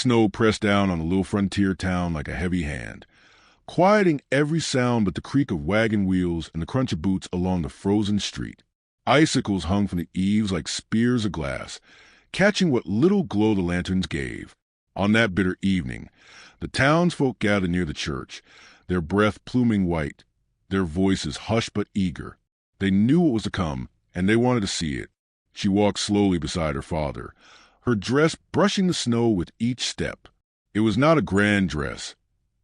Snow pressed down on the little frontier town like a heavy hand, quieting every sound but the creak of wagon wheels and the crunch of boots along the frozen street. Icicles hung from the eaves like spears of glass, catching what little glow the lanterns gave. On that bitter evening, the townsfolk gathered near the church, their breath pluming white, their voices hushed but eager. They knew what was to come, and they wanted to see it. She walked slowly beside her father, her dress brushing the snow with each step. It was not a grand dress,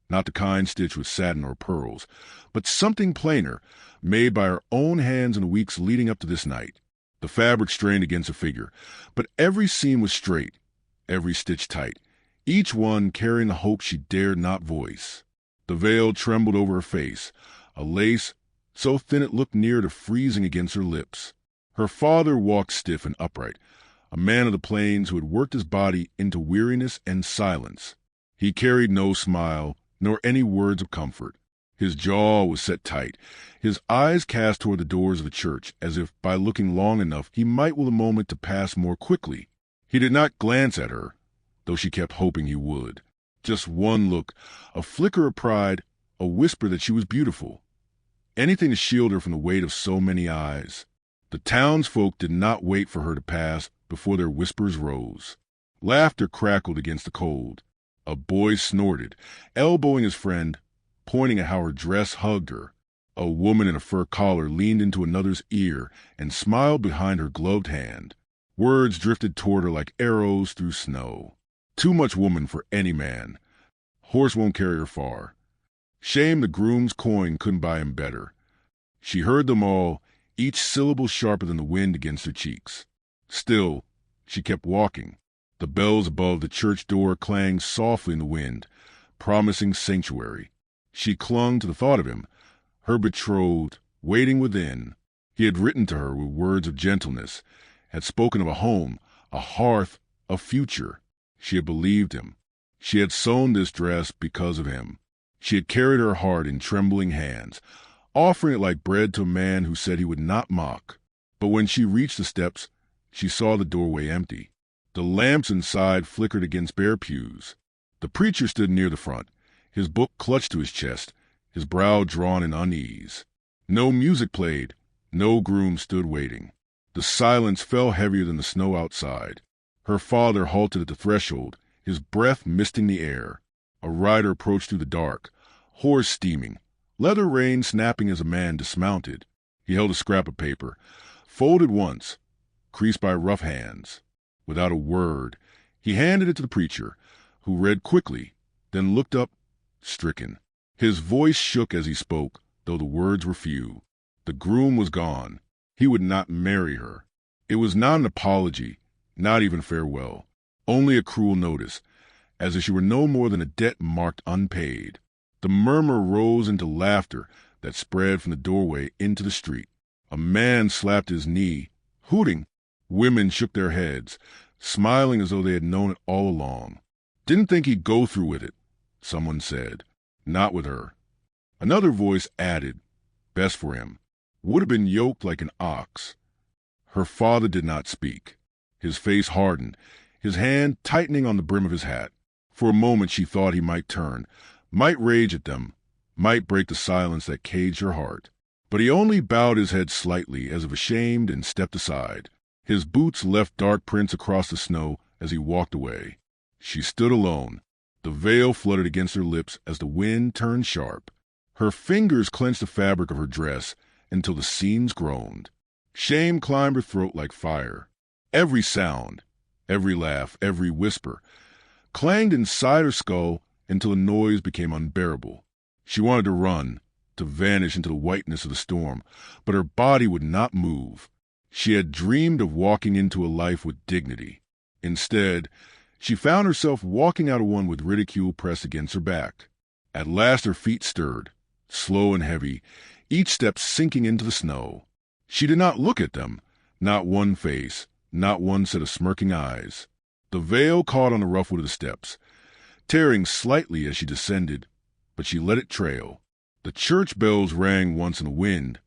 not the kind stitched with satin or pearls, but something plainer, made by her own hands in the weeks leading up to this night. The fabric strained against her figure, but every seam was straight, every stitch tight, each one carrying the hope she dared not voice. The veil trembled over her face, a lace so thin it looked near to freezing against her lips. Her father walked stiff and upright, a man of the plains who had worked his body into weariness and silence. He carried no smile, nor any words of comfort. His jaw was set tight, his eyes cast toward the doors of the church, as if by looking long enough he might will a moment to pass more quickly. He did not glance at her, though she kept hoping he would. Just one look, a flicker of pride, a whisper that she was beautiful. Anything to shield her from the weight of so many eyes. The townsfolk did not wait for her to pass before their whispers rose. Laughter crackled against the cold. A boy snorted, elbowing his friend, pointing at how her dress hugged her. A woman in a fur collar leaned into another's ear and smiled behind her gloved hand. Words drifted toward her like arrows through snow. Too much woman for any man. Horse won't carry her far. Shame the groom's coin couldn't buy him better. She heard them all, each syllable sharper than the wind against her cheeks. Still, she kept walking. The bells above the church door clanged softly in the wind, promising sanctuary. She clung to the thought of him, her betrothed, waiting within. He had written to her with words of gentleness, had spoken of a home, a hearth, a future. She had believed him. She had sewn this dress because of him. She had carried her heart in trembling hands, offering it like bread to a man who said he would not mock. But when she reached the steps, she saw the doorway empty. The lamps inside flickered against bare pews. The preacher stood near the front, his book clutched to his chest, his brow drawn in unease. No music played, no groom stood waiting. The silence fell heavier than the snow outside. Her father halted at the threshold, his breath misting the air. A rider approached through the dark, horse steaming, leather rein snapping as a man dismounted. He held a scrap of paper, folded once, creased by rough hands. Without a word, he handed it to the preacher, who read quickly, then looked up, stricken. His voice shook as he spoke, though the words were few. The groom was gone. He would not marry her. It was not an apology, not even farewell, only a cruel notice, as if she were no more than a debt marked unpaid. The murmur rose into laughter that spread from the doorway into the street. A man slapped his knee, hooting. Women shook their heads, smiling as though they had known it all along. Didn't think he'd go through with it, someone said. Not with her. Another voice added, best for him. Would have been yoked like an ox. Her father did not speak. His face hardened, his hand tightening on the brim of his hat. For a moment she thought he might turn, might rage at them, might break the silence that caged her heart. But he only bowed his head slightly as if ashamed and stepped aside. His boots left dark prints across the snow as he walked away. She stood alone. The veil fluttered against her lips as the wind turned sharp. Her fingers clenched the fabric of her dress until the seams groaned. Shame climbed her throat like fire. Every sound, every laugh, every whisper, clanged inside her skull until the noise became unbearable. She wanted to run, to vanish into the whiteness of the storm, but her body would not move. She had dreamed of walking into a life with dignity. Instead, she found herself walking out of one with ridicule pressed against her back. At last her feet stirred, slow and heavy, each step sinking into the snow. She did not look at them, not one face, not one set of smirking eyes. The veil caught on the rough wood of the steps, tearing slightly as she descended, but she let it trail. The church bells rang once in the wind,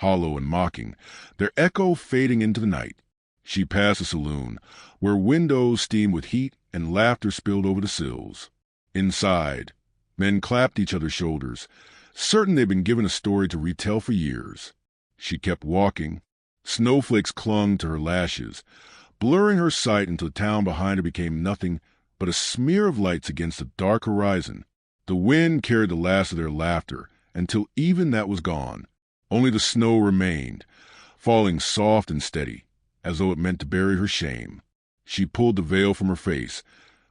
hollow and mocking, their echo fading into the night. She passed a saloon, where windows steamed with heat and laughter spilled over the sills. Inside, men clapped each other's shoulders, certain they'd been given a story to retell for years. She kept walking. Snowflakes clung to her lashes, blurring her sight until the town behind her became nothing but a smear of lights against the dark horizon. The wind carried the last of their laughter until even that was gone. Only the snow remained, falling soft and steady, as though it meant to bury her shame. She pulled the veil from her face,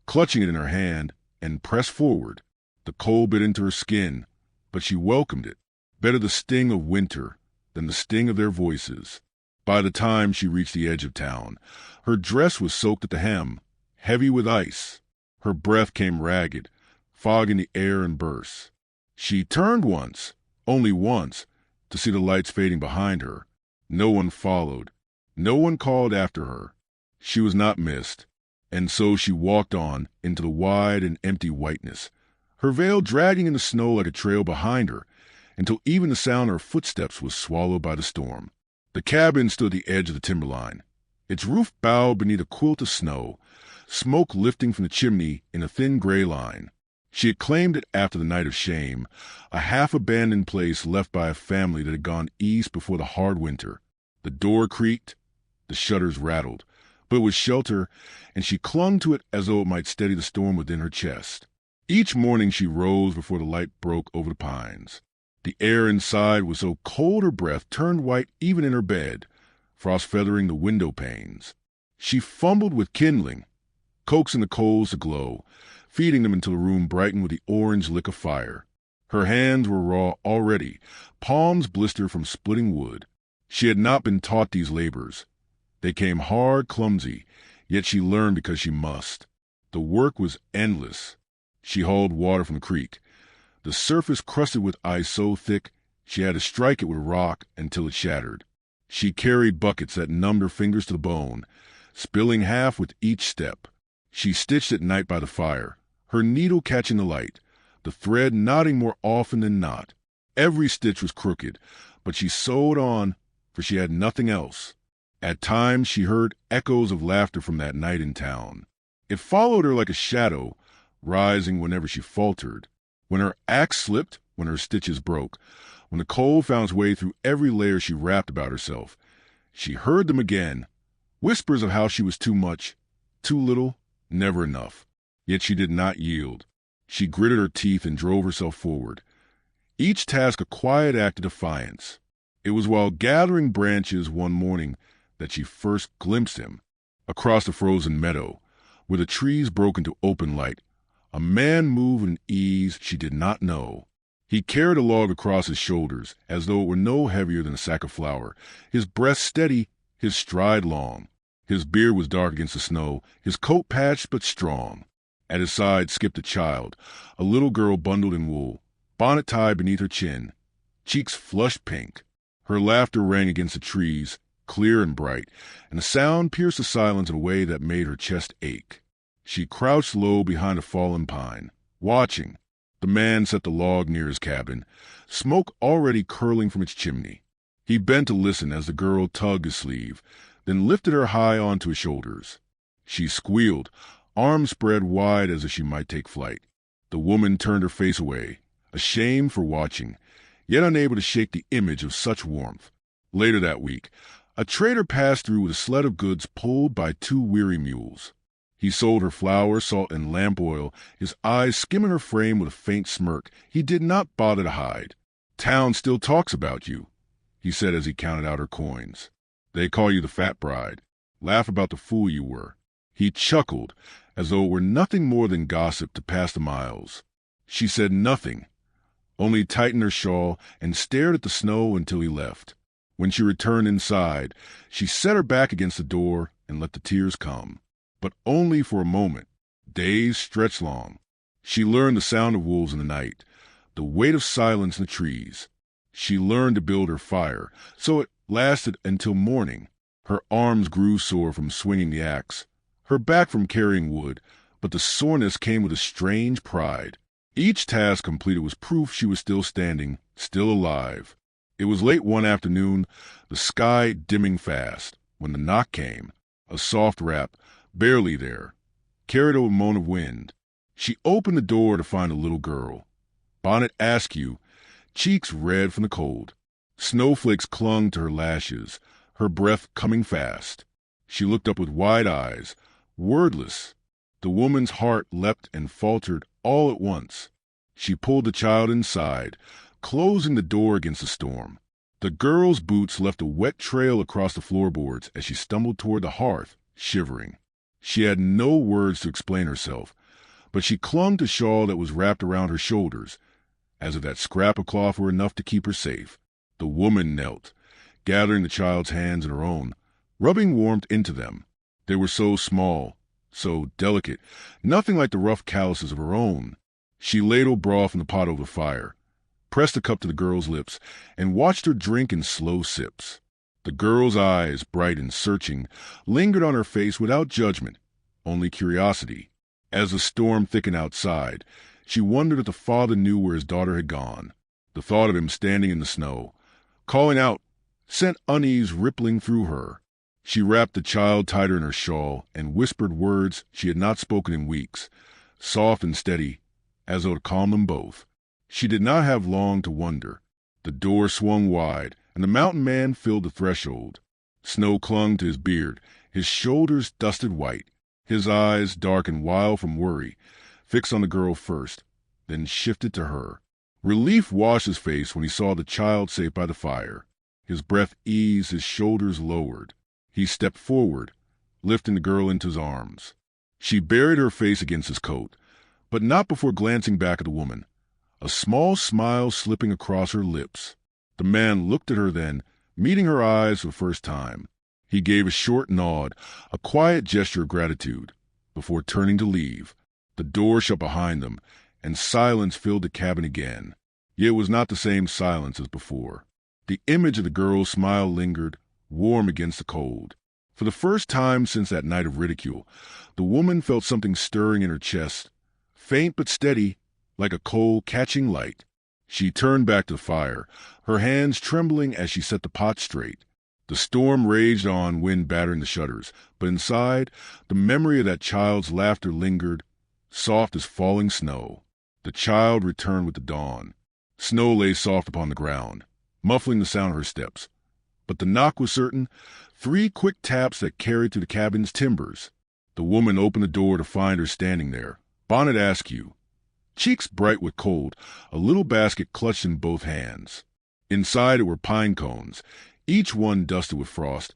clutching it in her hand, and pressed forward. The cold bit into her skin, but she welcomed it. Better the sting of winter than the sting of their voices. By the time she reached the edge of town, her dress was soaked at the hem, heavy with ice. Her breath came ragged, fog in the air in bursts. She turned once, only once, to see the lights fading behind her. No one followed. No one called after her. She was not missed, and so she walked on into the wide and empty whiteness, her veil dragging in the snow like a trail behind her, until even the sound of her footsteps was swallowed by the storm. The cabin stood at the edge of the timberline, its roof bowed beneath a quilt of snow, smoke lifting from the chimney in a thin gray line. She had claimed it after the night of shame, a half-abandoned place left by a family that had gone east before the hard winter. The door creaked, the shutters rattled, but it was shelter, and she clung to it as though it might steady the storm within her chest. Each morning she rose before the light broke over the pines. The air inside was so cold her breath turned white even in her bed, frost feathering the window panes. She fumbled with kindling, coaxing the coals to glow, feeding them until the room brightened with the orange lick of fire. Her hands were raw already, palms blistered from splitting wood. She had not been taught these labors. They came hard, clumsy, yet she learned because she must. The work was endless. She hauled water from the creek, the surface crusted with ice so thick she had to strike it with a rock until it shattered. She carried buckets that numbed her fingers to the bone, spilling half with each step. She stitched at night by the fire, her needle catching the light, the thread knotting more often than not. Every stitch was crooked, but she sewed on, for she had nothing else. At times she heard echoes of laughter from that night in town. It followed her like a shadow, rising whenever she faltered. When her axe slipped, when her stitches broke, when the cold found its way through every layer she wrapped about herself, she heard them again, whispers of how she was too much, too little, never enough. Yet she did not yield. She gritted her teeth and drove herself forward, each task a quiet act of defiance. It was while gathering branches one morning that she first glimpsed him. Across the frozen meadow, where the trees broke into open light, a man moved with an ease she did not know. He carried a log across his shoulders as though it were no heavier than a sack of flour, his breast steady, his stride long. His beard was dark against the snow, his coat patched but strong. At his side skipped a child, a little girl bundled in wool, bonnet tied beneath her chin, cheeks flushed pink. Her laughter rang against the trees, clear and bright, and the sound pierced the silence in a way that made her chest ache. She crouched low behind a fallen pine, watching. The man set the log near his cabin, smoke already curling from its chimney. He bent to listen as the girl tugged his sleeve, then lifted her high onto his shoulders. She squealed, arms spread wide as if she might take flight. The woman turned her face away, ashamed for watching, yet unable to shake the image of such warmth. Later that week, a trader passed through with a sled of goods pulled by 2 weary mules. He sold her flour, salt, and lamp oil, his eyes skimming her frame with a faint smirk he did not bother to hide. "Town still talks about you," he said as he counted out her coins. "They call you the fat bride, laugh about the fool you were." He chuckled, as though it were nothing more than gossip to pass the miles. She said nothing, only tightened her shawl and stared at the snow until he left. When she returned inside, she set her back against the door and let the tears come. But only for a moment. Days stretched long. She learned the sound of wolves in the night, the weight of silence in the trees. She learned to build her fire, so it lasted until morning. Her arms grew sore from swinging the axe, her back from carrying wood, but the soreness came with a strange pride. Each task completed was proof she was still standing, still alive. It was late one afternoon, the sky dimming fast, when the knock came. A soft rap, barely there, carried over a moan of wind. She opened the door to find a little girl. Bonnet askew, cheeks red from the cold. Snowflakes clung to her lashes, her breath coming fast. She looked up with wide eyes, wordless. The woman's heart leapt and faltered all at once. She pulled the child inside, closing the door against the storm. The girl's boots left a wet trail across the floorboards as she stumbled toward the hearth, shivering. She had no words to explain herself, but she clung to the shawl that was wrapped around her shoulders, as if that scrap of cloth were enough to keep her safe. The woman knelt, gathering the child's hands in her own, rubbing warmth into them. They were so small, so delicate, nothing like the rough calluses of her own. She ladled broth in the pot over the fire, pressed the cup to the girl's lips, and watched her drink in slow sips. The girl's eyes, bright and searching, lingered on her face without judgment, only curiosity. As the storm thickened outside, she wondered if the father knew where his daughter had gone. The thought of him standing in the snow, calling out, sent unease rippling through her. She wrapped the child tighter in her shawl and whispered words she had not spoken in weeks, soft and steady, as though to calm them both. She did not have long to wonder. The door swung wide, and the mountain man filled the threshold. Snow clung to his beard, his shoulders dusted white, his eyes, dark and wild from worry, fixed on the girl first, then shifted to her. Relief washed his face when he saw the child safe by the fire. His breath eased, his shoulders lowered. He stepped forward, lifting the girl into his arms. She buried her face against his coat, but not before glancing back at the woman, a small smile slipping across her lips. The man looked at her then, meeting her eyes for the first time. He gave a short nod, a quiet gesture of gratitude, before turning to leave. The door shut behind them, and silence filled the cabin again. Yet it was not the same silence as before. The image of the girl's smile lingered, warm against the cold. For the first time since that night of ridicule, the woman felt something stirring in her chest, faint but steady, like a coal catching light. She turned back to the fire, her hands trembling as she set the pot straight. The storm raged on, wind battering the shutters, but inside, the memory of that child's laughter lingered, soft as falling snow. The child returned with the dawn. Snow lay soft upon the ground, muffling the sound of her steps. But the knock was certain, 3 quick taps that carried through the cabin's timbers. The woman opened the door to find her standing there, bonnet askew, cheeks bright with cold, a little basket clutched in both hands. Inside it were pine cones, each one dusted with frost,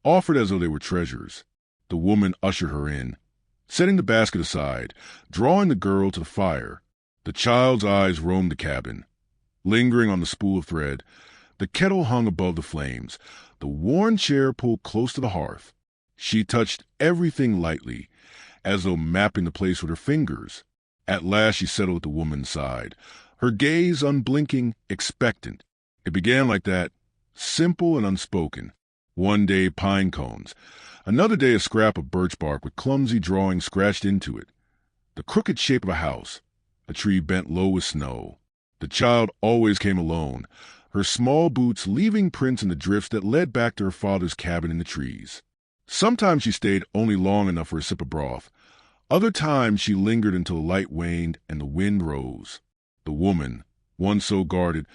offered as though they were treasures. The woman ushered her in, setting the basket aside, drawing the girl to the fire. The child's eyes roamed the cabin. Lingering on the spool of thread, the kettle hung above the flames, the worn chair pulled close to the hearth. She touched everything lightly, as though mapping the place with her fingers. At last she settled at the woman's side, her gaze unblinking, expectant. It began like that, simple and unspoken. One day pine cones, another day a scrap of birch bark with clumsy drawings scratched into it. The crooked shape of a house, a tree bent low with snow. The child always came alone, her small boots leaving prints in the drifts that led back to her father's cabin in the trees. Sometimes she stayed only long enough for a sip of broth. Other times she lingered until the light waned and the wind rose. The woman, once so guarded,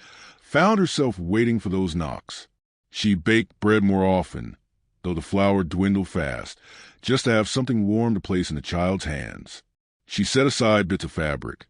found herself waiting for those knocks. She baked bread more often, though the flour dwindled fast, just to have something warm to place in the child's hands. She set aside bits of fabric,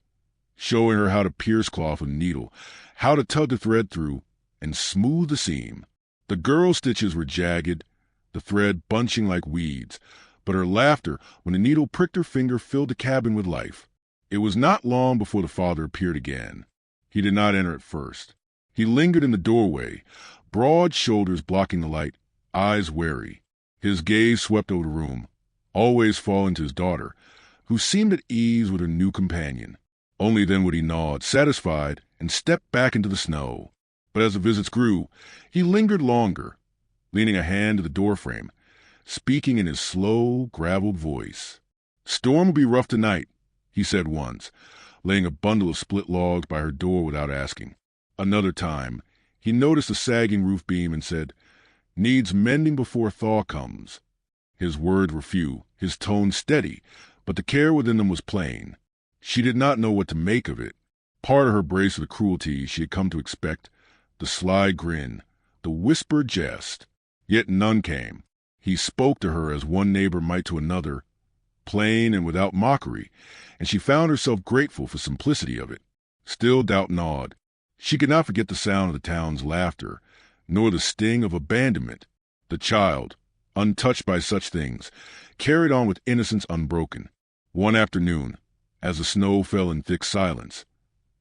showing her how to pierce cloth with a needle, how to tug the thread through, and smooth the seam. The girl's stitches were jagged, the thread bunching like weeds, but her laughter when the needle pricked her finger filled the cabin with life. It was not long before the father appeared again. He did not enter at first. He lingered in the doorway, broad shoulders blocking the light, eyes wary. His gaze swept over the room, always falling to his daughter, who seemed at ease with her new companion. Only then would he nod, satisfied, and step back into the snow. But as the visits grew, he lingered longer, leaning a hand to the doorframe, speaking in his slow, graveled voice. "Storm will be rough tonight," he said once, laying a bundle of split logs by her door without asking. Another time, he noticed a sagging roof beam and said, "Needs mending before thaw comes." His words were few, his tone steady, but the care within them was plain. She did not know what to make of it. Part of her braced for the cruelty she had come to expect, the sly grin, the whispered jest. Yet none came. He spoke to her as one neighbor might to another, plain and without mockery, and she found herself grateful for simplicity of it. Still doubt gnawed. She could not forget the sound of the town's laughter, nor the sting of abandonment. The child, untouched by such things, carried on with innocence unbroken. One afternoon, as the snow fell in thick silence,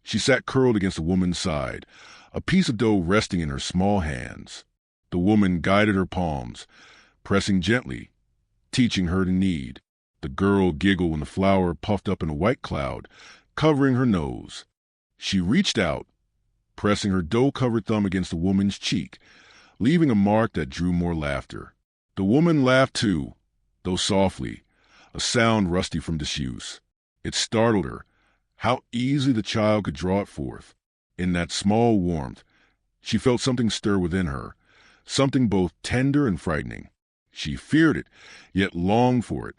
she sat curled against the woman's side, a piece of dough resting in her small hands. The woman guided her palms, pressing gently, teaching her to knead. The girl giggled when the flour puffed up in a white cloud, covering her nose. She reached out, pressing her dough-covered thumb against the woman's cheek, leaving a mark that drew more laughter. The woman laughed too, though softly, a sound rusty from disuse. It startled her, how easily the child could draw it forth. In that small warmth, she felt something stir within her, something both tender and frightening. She feared it, yet longed for it,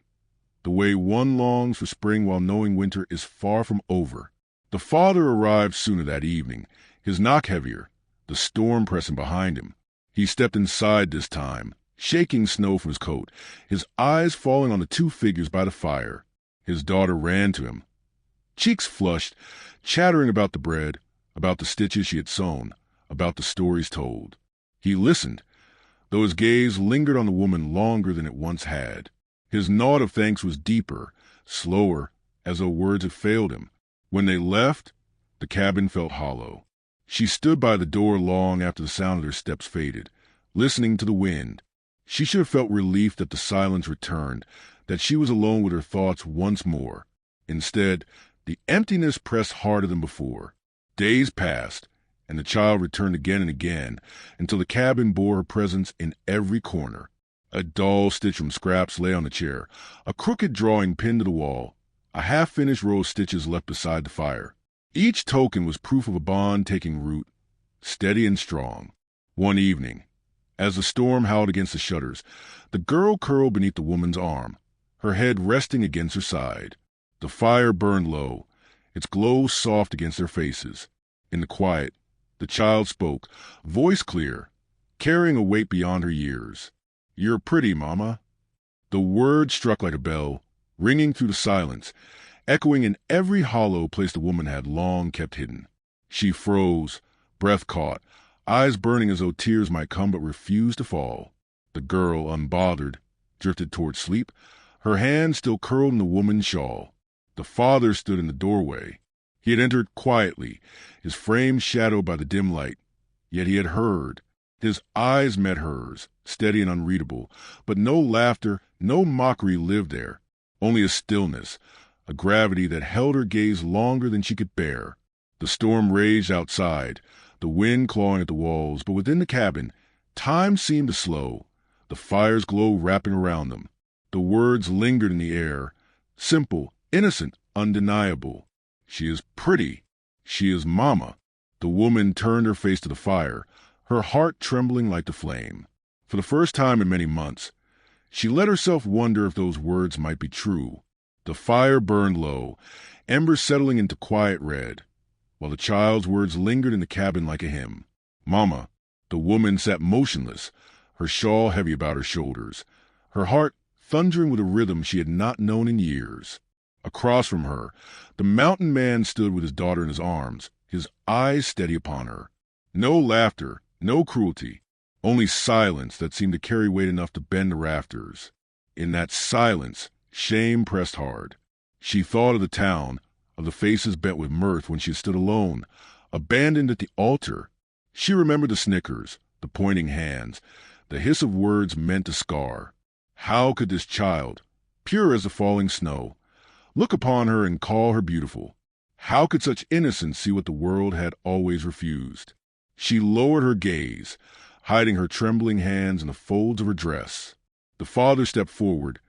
the way one longs for spring while knowing winter is far from over. The father arrived sooner that evening, his knock heavier, the storm pressing behind him. He stepped inside this time, shaking snow from his coat, his eyes falling on the two figures by the fire. His daughter ran to him, cheeks flushed, chattering about the bread, about the stitches she had sewn, about the stories told. He listened, though his gaze lingered on the woman longer than it once had. His nod of thanks was deeper, slower, as though words had failed him. When they left, the cabin felt hollow. She stood by the door long after the sound of their steps faded, listening to the wind. She should have felt relief that the silence returned, that she was alone with her thoughts once more. Instead, the emptiness pressed harder than before. Days passed, and the child returned again and again, until the cabin bore her presence in every corner. A doll stitch from scraps lay on the chair, a crooked drawing pinned to the wall, a half-finished row of stitches left beside the fire. Each token was proof of a bond taking root, steady and strong. One evening, as the storm howled against the shutters, the girl curled beneath the woman's arm, her head resting against her side. The fire burned low, its glow soft against their faces. In the quiet, the child spoke, voice clear, carrying a weight beyond her years. "You're pretty, Mama." The word struck like a bell, ringing through the silence, echoing in every hollow place the woman had long kept hidden. She froze, breath caught, eyes burning as though tears might come but refused to fall. The girl, unbothered, drifted toward sleep, her hand still curled in the woman's shawl. The father stood in the doorway. He had entered quietly, his frame shadowed by the dim light, yet he had heard. His eyes met hers, steady and unreadable, but no laughter, no mockery lived there, only a stillness, a gravity that held her gaze longer than she could bear. The storm raged outside, the wind clawing at the walls, but within the cabin, time seemed to slow, the fire's glow wrapping around them. The words lingered in the air, simple, innocent, undeniable. "She is pretty. She is Mama." The woman turned her face to the fire, her heart trembling like the flame. For the first time in many months, she let herself wonder if those words might be true. The fire burned low, embers settling into quiet red, while the child's words lingered in the cabin like a hymn. "Mama." The woman sat motionless, her shawl heavy about her shoulders, her heart thundering with a rhythm she had not known in years. Across from her, the mountain man stood with his daughter in his arms, his eyes steady upon her. No laughter, no cruelty, only silence that seemed to carry weight enough to bend the rafters. In that silence, shame pressed hard. She thought of the town, of the faces bent with mirth when she had stood alone, abandoned at the altar. She remembered the snickers, the pointing hands, the hiss of words meant to scar. How could this child, pure as the falling snow, look upon her and call her beautiful? How could such innocence see what the world had always refused? She lowered her gaze, hiding her trembling hands in the folds of her dress. The father stepped forward,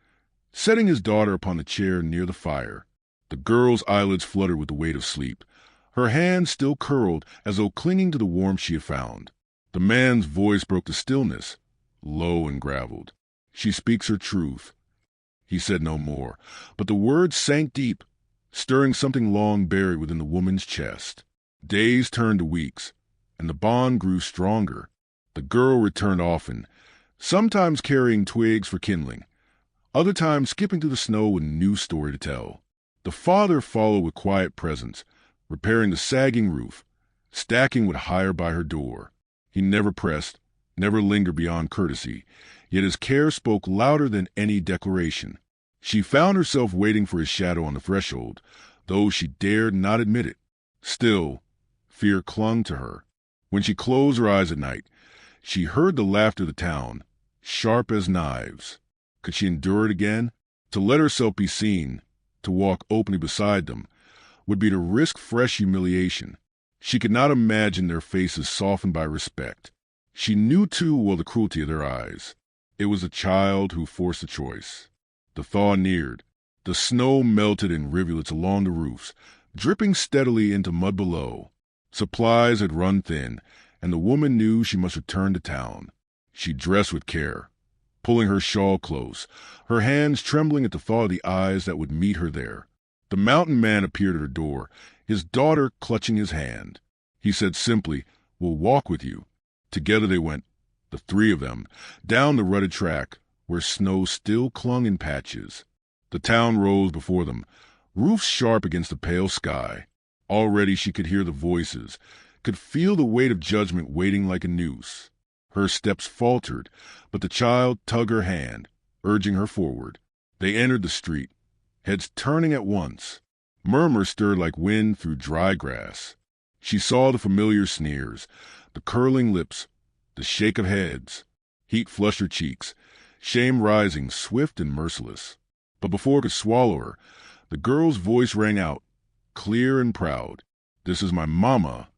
setting his daughter upon the chair near the fire. The girl's eyelids fluttered with the weight of sleep, her hands still curled as though clinging to the warmth she had found. The man's voice broke the stillness, low and graveled. She speaks her truth." He said no more, but the words sank deep, stirring something long buried within the woman's chest. Days turned to weeks, and the bond grew stronger. The girl returned often, sometimes carrying twigs for kindling, other times skipping through the snow with a new story to tell. The father followed with quiet presence, repairing the sagging roof, stacking wood higher by her door. He never pressed, never lingered beyond courtesy, yet his care spoke louder than any declaration. She found herself waiting for his shadow on the threshold, though she dared not admit it. Still, fear clung to her. When she closed her eyes at night, she heard the laughter of the town, sharp as knives. Could she endure it again? To let herself be seen, to walk openly beside them, would be to risk fresh humiliation. She could not imagine their faces softened by respect. She knew too well the cruelty of their eyes. It was a child who forced a choice. The thaw neared. The snow melted in rivulets along the roofs, dripping steadily into mud below. Supplies had run thin, and the woman knew she must return to town. She dressed with care, pulling her shawl close, her hands trembling at the thought of the eyes that would meet her there. The mountain man appeared at her door, his daughter clutching his hand. He said simply, "We'll walk with you." Together they went, the three of them, down the rutted track, where snow still clung in patches. The town rose before them, roofs sharp against the pale sky. Already she could hear the voices, could feel the weight of judgment waiting like a noose. Her steps faltered, but the child tugged her hand, urging her forward. They entered the street, heads turning at once. Murmurs stirred like wind through dry grass. She saw the familiar sneers, the curling lips, the shake of heads. Heat flushed her cheeks, shame rising, swift and merciless. But before it could swallow her, the girl's voice rang out, clear and proud. "This is my mama."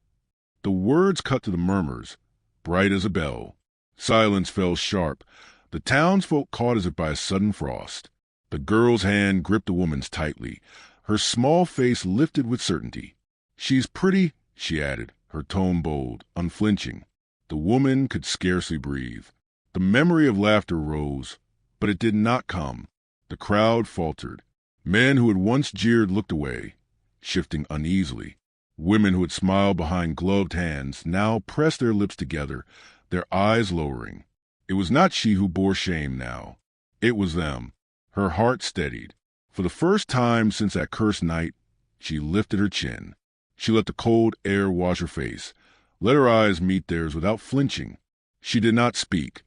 The words cut to the murmurs, bright as a bell. Silence fell sharp. The townsfolk caught as if by a sudden frost. The girl's hand gripped the woman's tightly, her small face lifted with certainty. "She's pretty," she added, her tone bold, unflinching. The woman could scarcely breathe. The memory of laughter rose, but it did not come. The crowd faltered. Men who had once jeered looked away, shifting uneasily. Women who had smiled behind gloved hands now pressed their lips together, their eyes lowering. It was not she who bore shame now. It was them. Her heart steadied. For the first time since that cursed night, she lifted her chin. She let the cold air wash her face, let her eyes meet theirs without flinching. She did not speak,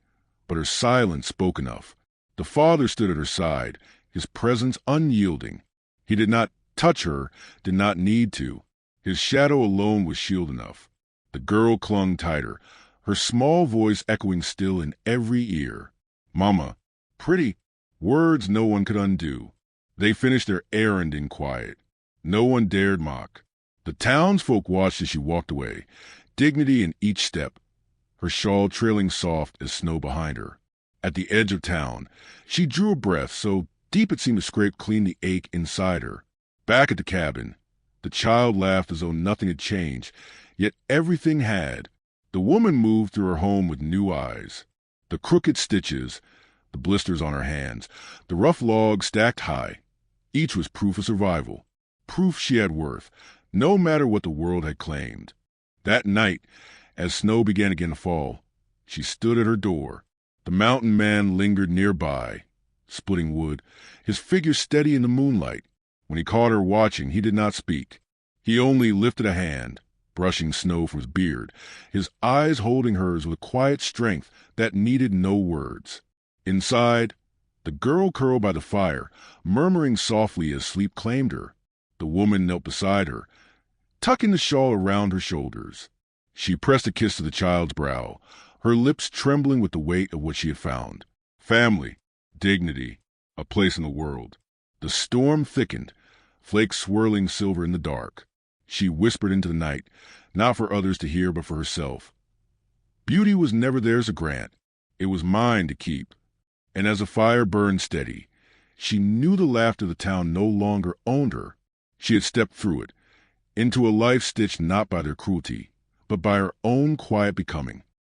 but her silence spoke enough. The father stood at her side, his presence unyielding. He did not touch her, did not need to. His shadow alone was shield enough. The girl clung tighter, her small voice echoing still in every ear. "Mama, pretty," words no one could undo. They finished their errand in quiet. No one dared mock. The townsfolk watched as she walked away, dignity in each step, her shawl trailing soft as snow behind her. At the edge of town, she drew a breath so deep it seemed to scrape clean the ache inside her. Back at the cabin, the child laughed as though nothing had changed, yet everything had. The woman moved through her home with new eyes. The crooked stitches, the blisters on her hands, the rough logs stacked high. Each was proof of survival, proof she had worth, no matter what the world had claimed. That night, as snow began again to fall, she stood at her door. The mountain man lingered nearby, splitting wood, his figure steady in the moonlight. When he caught her watching, he did not speak. He only lifted a hand, brushing snow from his beard, his eyes holding hers with a quiet strength that needed no words. Inside, the girl curled by the fire, murmuring softly as sleep claimed her. The woman knelt beside her, tucking the shawl around her shoulders. She pressed a kiss to the child's brow, her lips trembling with the weight of what she had found. Family, dignity, a place in the world. The storm thickened, flakes swirling silver in the dark. She whispered into the night, not for others to hear but for herself. Beauty was never theirs to grant. It was mine to keep. And as the fire burned steady, she knew the laughter of the town no longer owned her. She had stepped through it, into a life stitched not by their cruelty, but by her own quiet becoming.